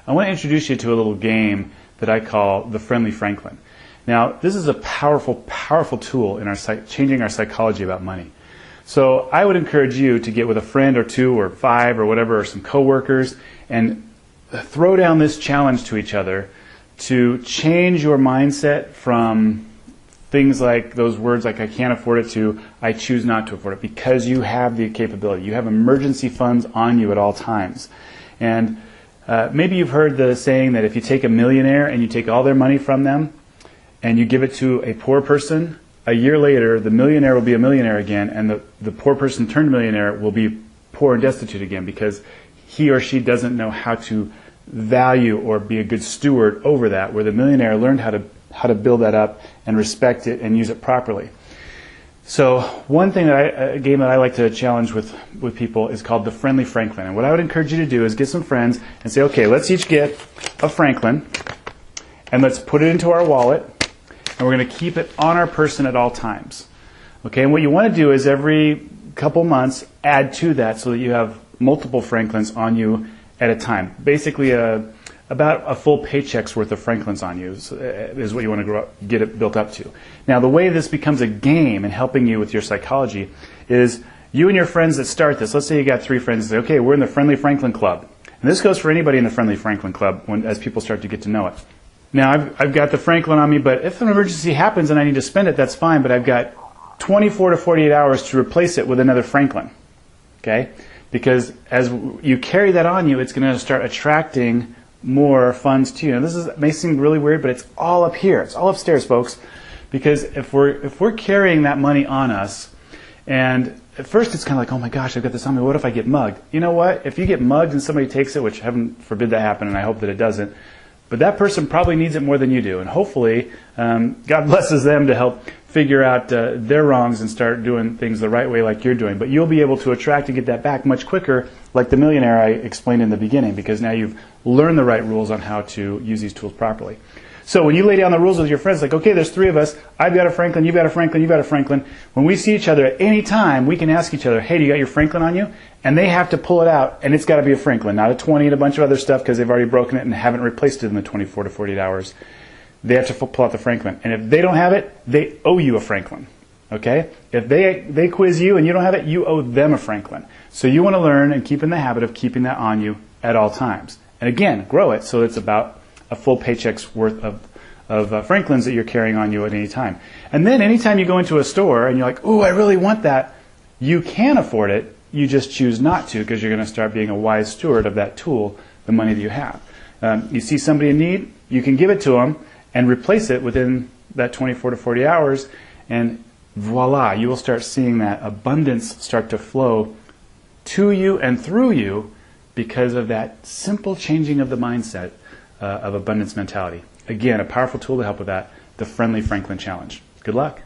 I want to introduce you to a little game that I call the Friendly Franklin. Now, this is a powerful, powerful tool in changing our psychology about money. So I would encourage you to get with a friend or two or five or whatever, or some coworkers, and throw down this challenge to each other to change your mindset from things like those words like I can't afford it to I choose not to afford it, because you have the capability. You have emergency funds on you at all times. And maybe you've heard the saying that if you take a millionaire and you take all their money from them and you give it to a poor person, a year later the millionaire will be a millionaire again, and the poor person turned millionaire will be poor and destitute again, because he or she doesn't know how to value or be a good steward over that, where the millionaire learned how to build that up and respect it and use it properly. So one thing a game that I like to challenge with people is called the Friendly Franklin. And what I would encourage you to do is get some friends and say, okay, let's each get a Franklin and let's put it into our wallet, and we're going to keep it on our person at all times. Okay, and what you want to do is every couple months add to that so that you have multiple Franklins on you at a time. Basically about a full paycheck's worth of Franklins on you is what you want to get it built up to. Now, the way this becomes a game and helping you with your psychology is you and your friends that start this. Let's say you got 3 friends and say, okay, we're in the Friendly Franklin Club. And this goes for anybody in the Friendly Franklin Club as people start to get to know it. Now, I've got the Franklin on me, but if an emergency happens and I need to spend it, that's fine, but I've got 24 to 48 hours to replace it with another Franklin. Okay? Because as you carry that on you, it's going to start attracting more funds to you. Now, this may seem really weird, but it's all up here. It's all upstairs, folks. Because if we're carrying that money on us, and at first it's kind of like, oh my gosh, I've got this on me. What if I get mugged? You know what? If you get mugged and somebody takes it, which heaven forbid that happen, and I hope that it doesn't, but that person probably needs it more than you do. And hopefully, God blesses them to help figure out their wrongs and start doing things the right way like you're doing. But you'll be able to attract and get that back much quicker, like the millionaire I explained in the beginning, because now you've learned the right rules on how to use these tools properly. So when you lay down the rules with your friends, like, okay, there's 3 of us, I've got a Franklin, you've got a Franklin, you've got a Franklin. When we see each other at any time, we can ask each other, hey, do you got your Franklin on you? And they have to pull it out, and it's got to be a Franklin, not a 20 and a bunch of other stuff because they've already broken it and haven't replaced it in the 24 to 48 hours. They have to pull out the Franklin. And if they don't have it, they owe you a Franklin. Okay? If they quiz you and you don't have it, you owe them a Franklin. So you want to learn and keep in the habit of keeping that on you at all times. And again, grow it so it's about a full paycheck's worth of Franklins that you're carrying on you at any time. And then anytime you go into a store and you're like, ooh, I really want that, you can afford it. You just choose not to, because you're going to start being a wise steward of that tool, the money that you have. You see somebody in need, you can give it to them and replace it within that 24 to 40 hours, and voila, you will start seeing that abundance start to flow to you and through you because of that simple changing of the mindset of abundance mentality. Again, a powerful tool to help with that, the Friendly Franklin Challenge. Good luck.